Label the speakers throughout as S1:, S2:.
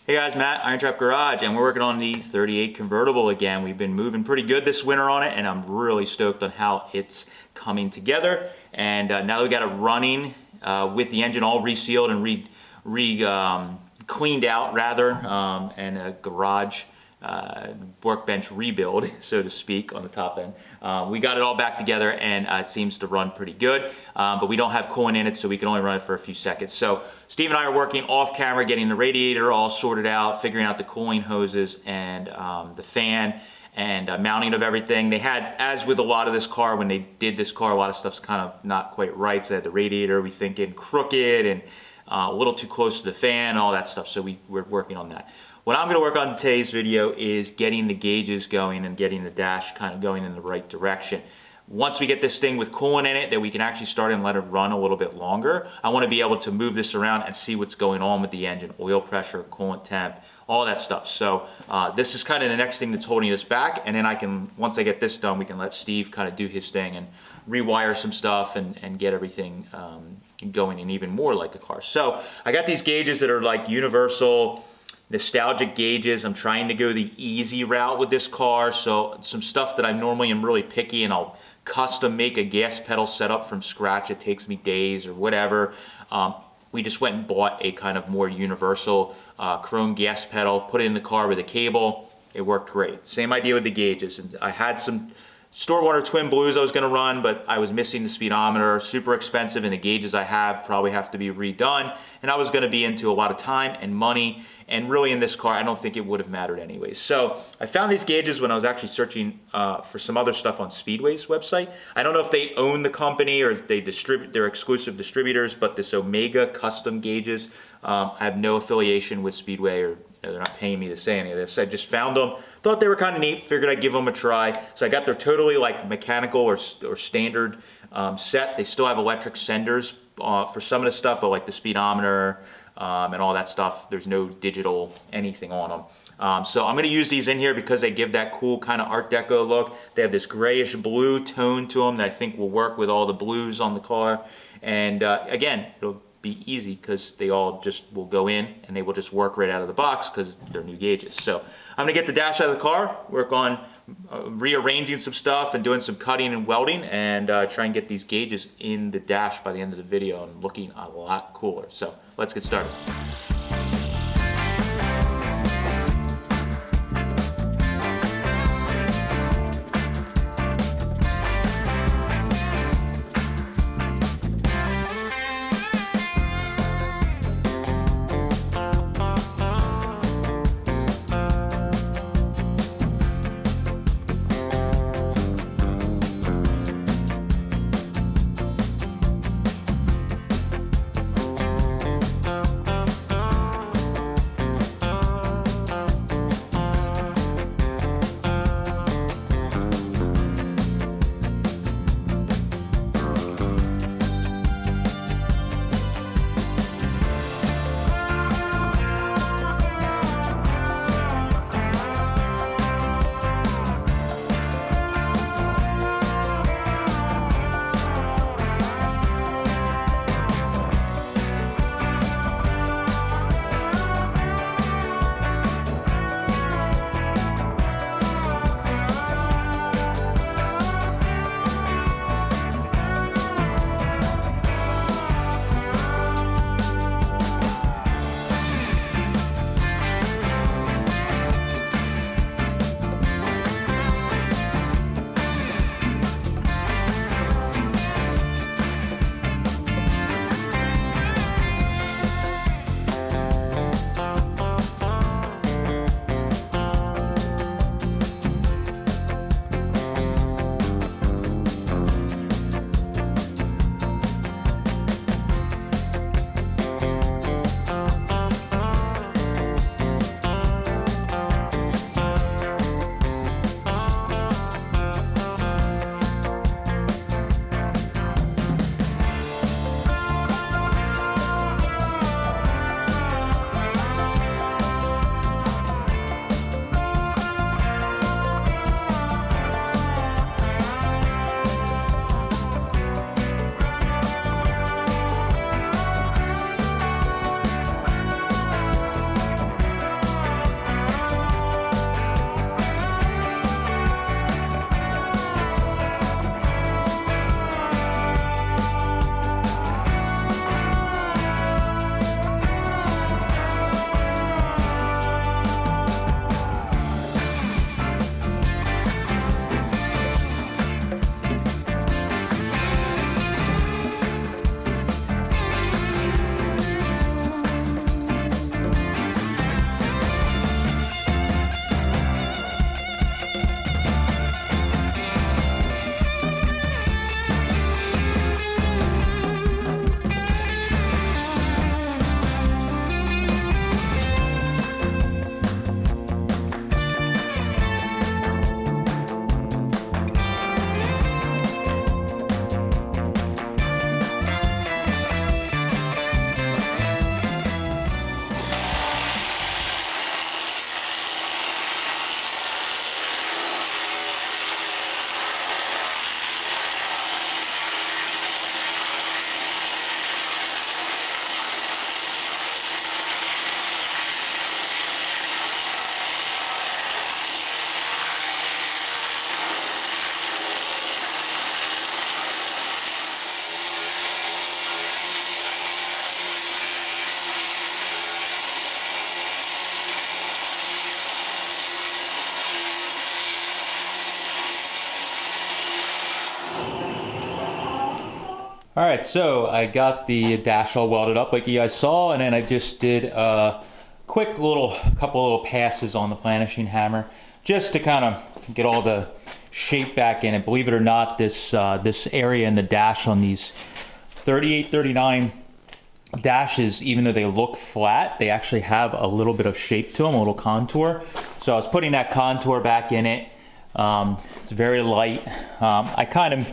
S1: Hey guys, Matt, IronTrap Garage, and we're working on the 38 convertible again. We've been moving pretty good this winter on it, and I'm really stoked on how it's coming together. And now that we got it running with the engine all resealed and cleaned out rather, and a garage workbench rebuild, so to speak, on the top end. We got it all back together, and it seems to run pretty good, but we don't have coolant in it, so we can only run it for a few seconds. So Steve and I are working off camera, getting the radiator all sorted out, figuring out the cooling hoses and the fan and mounting of everything. They had, as with a lot of this car, when they did this car, a lot of stuff's kind of not quite right. So they had the radiator, we thinking crooked and a little too close to the fan, all that stuff. So we're working on that. What I'm gonna work on in today's video is getting the gauges going and getting the dash kind of going in the right direction. Once we get this thing with coolant in it, that we can actually start and let it run a little bit longer, I wanna be able to move this around and see what's going on with the engine, oil pressure, coolant temp, all that stuff. So this is kind of the next thing that's holding us back, and then I can, once I get this done, we can let Steve kind of do his thing and rewire some stuff and get everything going and even more like a car. So I got these gauges that are like universal, nostalgic gauges. I'm trying to go the easy route with this car, so some stuff that I normally am really picky and I'll custom make a gas pedal setup from scratch. It takes me days or whatever. We just went and bought a kind of more universal chrome gas pedal, put it in the car with a cable. It worked great. Same idea with the gauges. And I had some Store Water Twin Blues I was gonna run, but I was missing the speedometer, super expensive, and the gauges I have probably have to be redone. And I was gonna be into a lot of time and money, and really in this car, I don't think it would have mattered anyways. So I found these gauges when I was actually searching for some other stuff on Speedway's website. I don't know if they own the company or they distribute, they're exclusive distributors, but this Omega custom gauges, I have no affiliation with Speedway, or they're not paying me to say any of this. I just found them, thought they were kind of neat, figured I'd give them a try. So I got their totally like mechanical or standard set. They still have electric senders for some of the stuff, but like the speedometer and all that stuff, there's no digital anything on them. So I'm gonna use these in here because they give that cool kind of Art Deco look. They have this grayish blue tone to them that I think will work with all the blues on the car. And again, it'll be easy because they all just will go in and they will just work right out of the box because they're new gauges. So I'm gonna get the dash out of the car, work on rearranging some stuff and doing some cutting and welding, and try and get these gauges in the dash by the end of the video and looking a lot cooler. So let's get started. All right, so I got the dash all welded up like you guys saw, and then I just did a quick couple little passes on the planishing hammer just to kind of get all the shape back in it. Believe it or not, this area in the dash on these 38, 39 dashes, even though they look flat, they actually have a little bit of shape to them, a little contour. So I was putting that contour back in it. It's very light. I kind of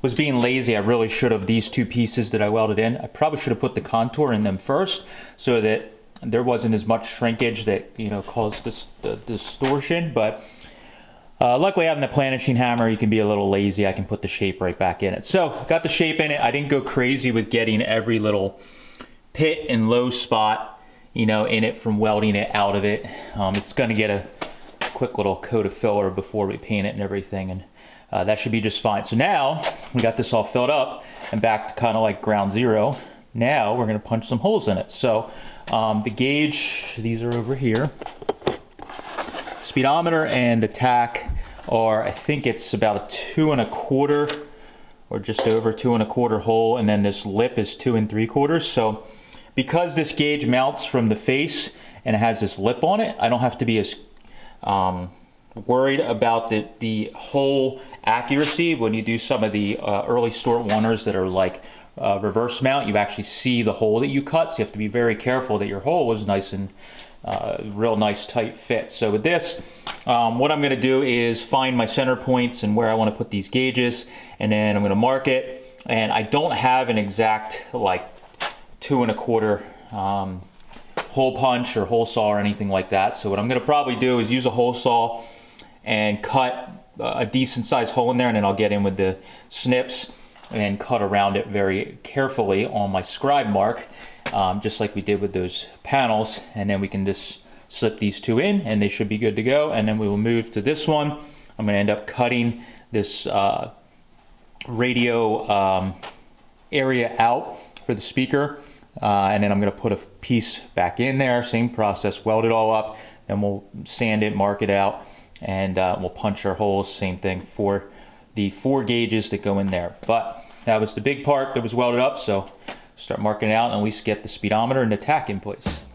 S1: was being lazy. I really should have, these two pieces that I welded in, I probably should have put the contour in them first so that there wasn't as much shrinkage that, you know, caused the distortion. But luckily having the planishing hammer, you can be a little lazy. I can put the shape right back in it. So got the shape in it. I didn't go crazy with getting every little pit and low spot, you know, in it from welding it out of it. It's going to get a quick little coat of filler before we paint it and everything, and that should be just fine. So now we got this all filled up and back to kind of like ground zero. Now we're going to punch some holes in it. So the gauge, these are over here. Speedometer and the tack are, I think it's about a 2 1/4 or just over 2 1/4 hole, and then this lip is 2 3/4. So because this gauge mounts from the face and it has this lip on it, I don't have to be as worried about the hole accuracy. When you do some of the early Stuart Warners that are like reverse mount, you actually see the hole that you cut, so you have to be very careful that your hole is nice and real nice tight fit. So with this, what I'm going to do is find my center points and where I want to put these gauges, and then I'm going to mark it. And I don't have an exact like 2 1/4 hole punch or hole saw or anything like that. So what I'm going to probably do is use a hole saw and cut a decent sized hole in there, and then I'll get in with the snips and cut around it very carefully on my scribe mark, just like we did with those panels. And then we can just slip these two in and they should be good to go. And then we will move to this one. I'm going to end up cutting this radio area out for the speaker. And then I'm going to put a piece back in there, same process, weld it all up, then we'll sand it, mark it out, and we'll punch our holes, same thing for the 4 gauges that go in there. But that was the big part that was welded up, so start marking it out and at least get the speedometer and the tack in place.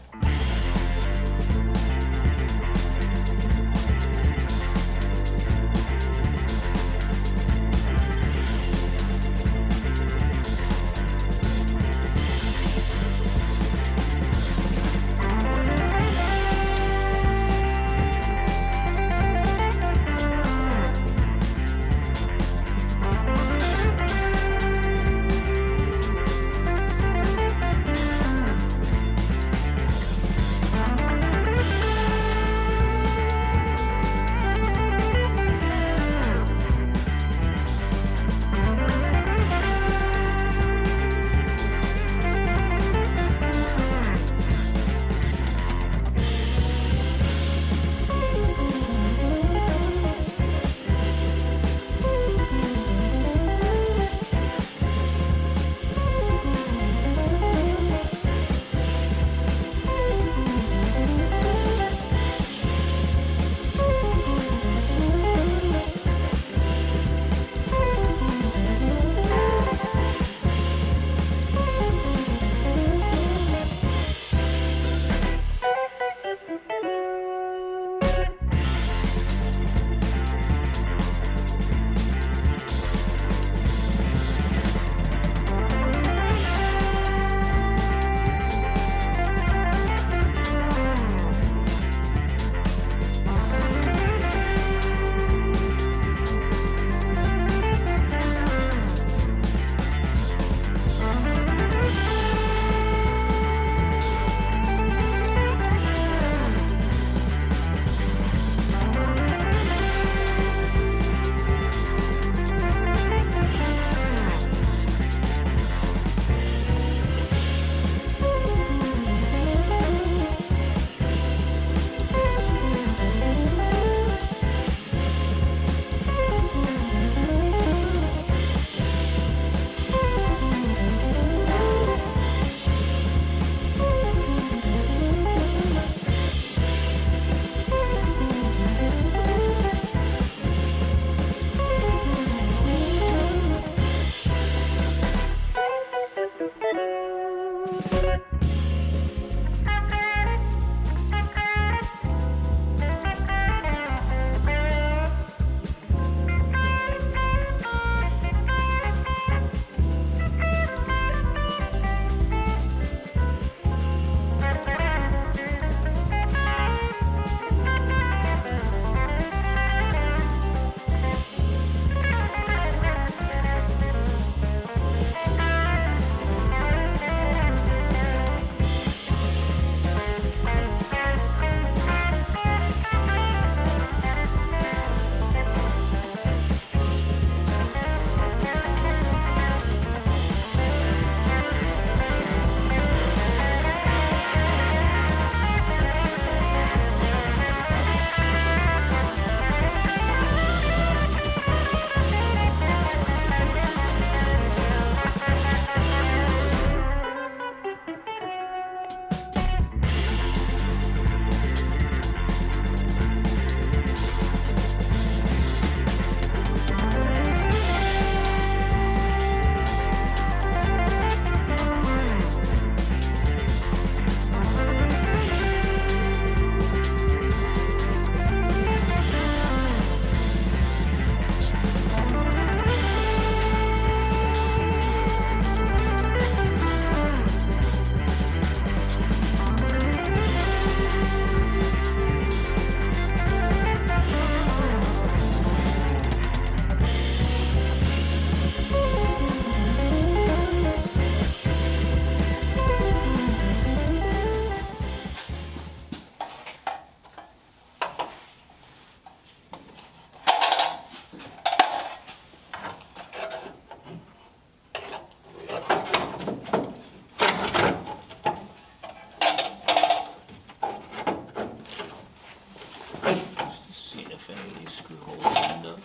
S1: any of these screw holes lined up.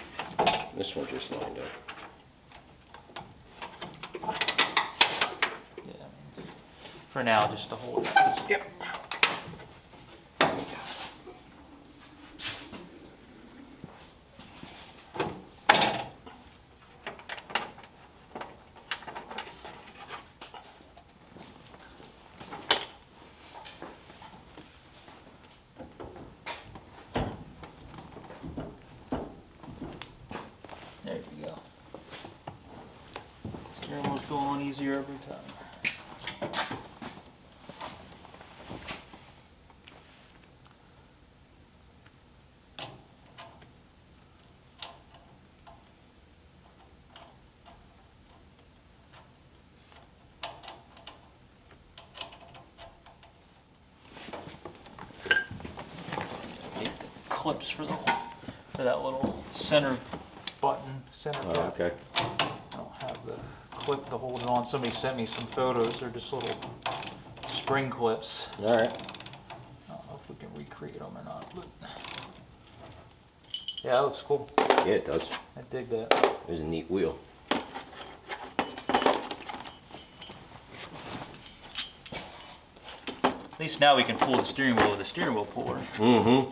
S2: This one just lined up.
S1: Yeah, I mean, for now, just to hold it.
S2: Yep.
S1: There we go. Steering wheel's going on easier every time. Take the clips for that little center button, center
S2: Oh,
S1: button.
S2: okay.
S1: I don't have the clip to hold it on. Somebody sent me some photos. They're just little spring clips.
S2: All right.
S1: I don't know if we can recreate them or not, but yeah, that looks cool.
S2: Yeah, it does.
S1: I dig that.
S2: It was a neat wheel.
S1: At least now we can pull the steering wheel with a steering wheel puller.
S2: Mm-hmm.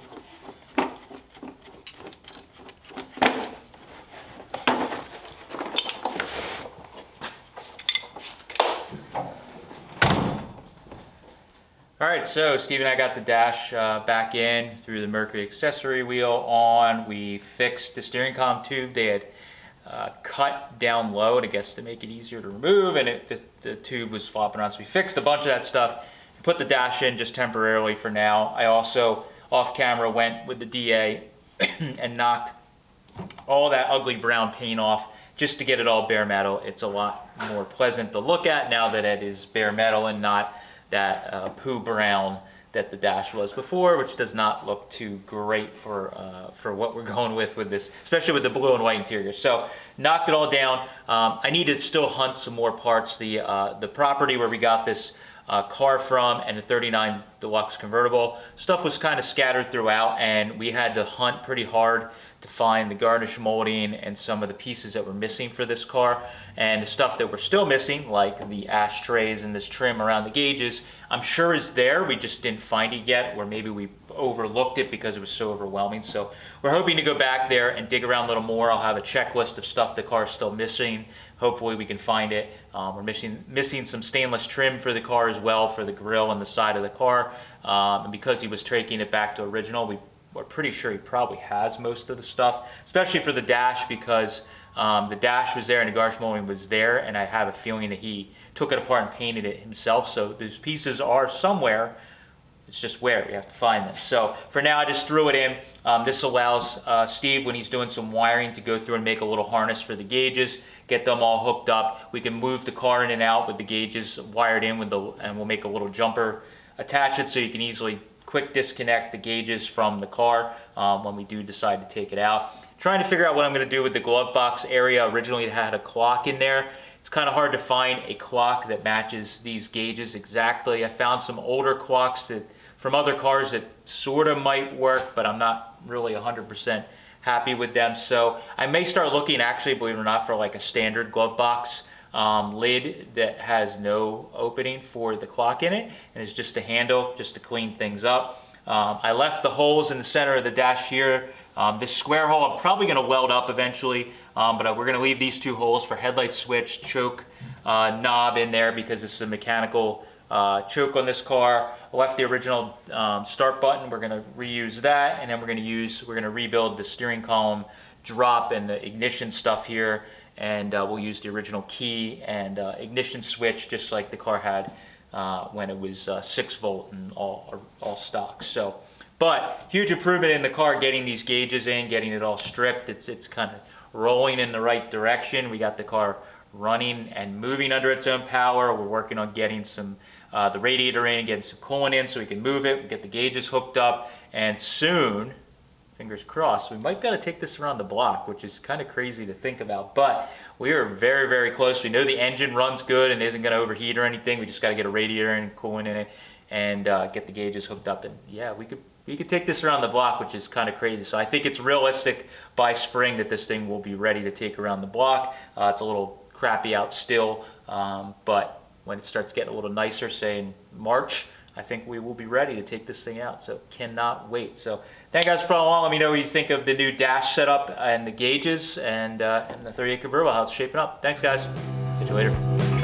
S1: All right, so Steve and I got the dash back in, threw the Mercury accessory wheel on. We fixed the steering column tube. They had cut down low, I guess, to make it easier to remove, and the tube was flopping around. So we fixed a bunch of that stuff. Put the dash in just temporarily for now. I also, off camera, went with the DA and knocked all that ugly brown paint off just to get it all bare metal. It's a lot more pleasant to look at now that it is bare metal and not that poo brown that the dash was before, which does not look too great for what we're going with this, especially with the blue and white interior. So knocked it all down. I need to still hunt some more parts. The property where we got this car from and the 39 Deluxe convertible stuff was kind of scattered throughout, and we had to hunt pretty hard to find the garnish molding and some of the pieces that were missing for this car. And the stuff that we're still missing, like the ashtrays and this trim around the gauges, I'm sure is there. We just didn't find it yet, or maybe we overlooked it because it was so overwhelming. So we're hoping to go back there and dig around a little more. I'll have a checklist of stuff the car's still missing. Hopefully we can find it. We're missing some stainless trim for the car as well, for the grille and the side of the car. And because he was taking it back to original, we're pretty sure he probably has most of the stuff, especially for the dash, because the dash was there and the garnish molding was there, and I have a feeling that he took it apart and painted it himself. So those pieces are somewhere. It's just where we have to find them. So for now, I just threw it in. This allows Steve, when he's doing some wiring, to go through and make a little harness for the gauges, get them all hooked up. We can move the car in and out with the gauges wired in and we'll make a little jumper attachment so you can easily quick disconnect the gauges from the car when we do decide to take it out. Trying to figure out what I'm going to do with the glove box area. Originally it had a clock in there. It's kind of hard to find a clock that matches these gauges exactly. I found some older clocks from other cars that sort of might work, but I'm not really 100% happy with them. So I may start looking, actually, believe it or not, for like a standard glove box lid that has no opening for the clock in it, and it's just a handle just to clean things up. I left the holes in the center of the dash here. This square hole I'm probably going to weld up eventually, but we're going to leave these two holes for headlight switch, choke knob in there, because it's a mechanical choke on this car. I left the original start button. We're going to reuse that, and then we're going to rebuild the steering column drop and the ignition stuff here, and we'll use the original key and ignition switch just like the car had when it was 6 volt and all stock. So, but huge improvement in the car, getting these gauges in, getting it all stripped. It's kind of rolling in the right direction. We got the car running and moving under its own power. We're working on getting some the radiator in, getting some coolant in so we can move it. We get the gauges hooked up, and soon, fingers crossed, we might be able to take this around the block, which is kind of crazy to think about, but we are very, very close. We know the engine runs good and isn't going to overheat or anything. We just got to get a radiator in and coolant in it, and get the gauges hooked up. And yeah, we could take this around the block, which is kind of crazy. So I think it's realistic by spring that this thing will be ready to take around the block. It's a little crappy out still, but when it starts getting a little nicer, say in March, I think we will be ready to take this thing out. So cannot wait. So thank you guys for following along. Let me know what you think of the new dash setup and the gauges and the 38 convertible, how it's shaping up. Thanks guys. Catch you later.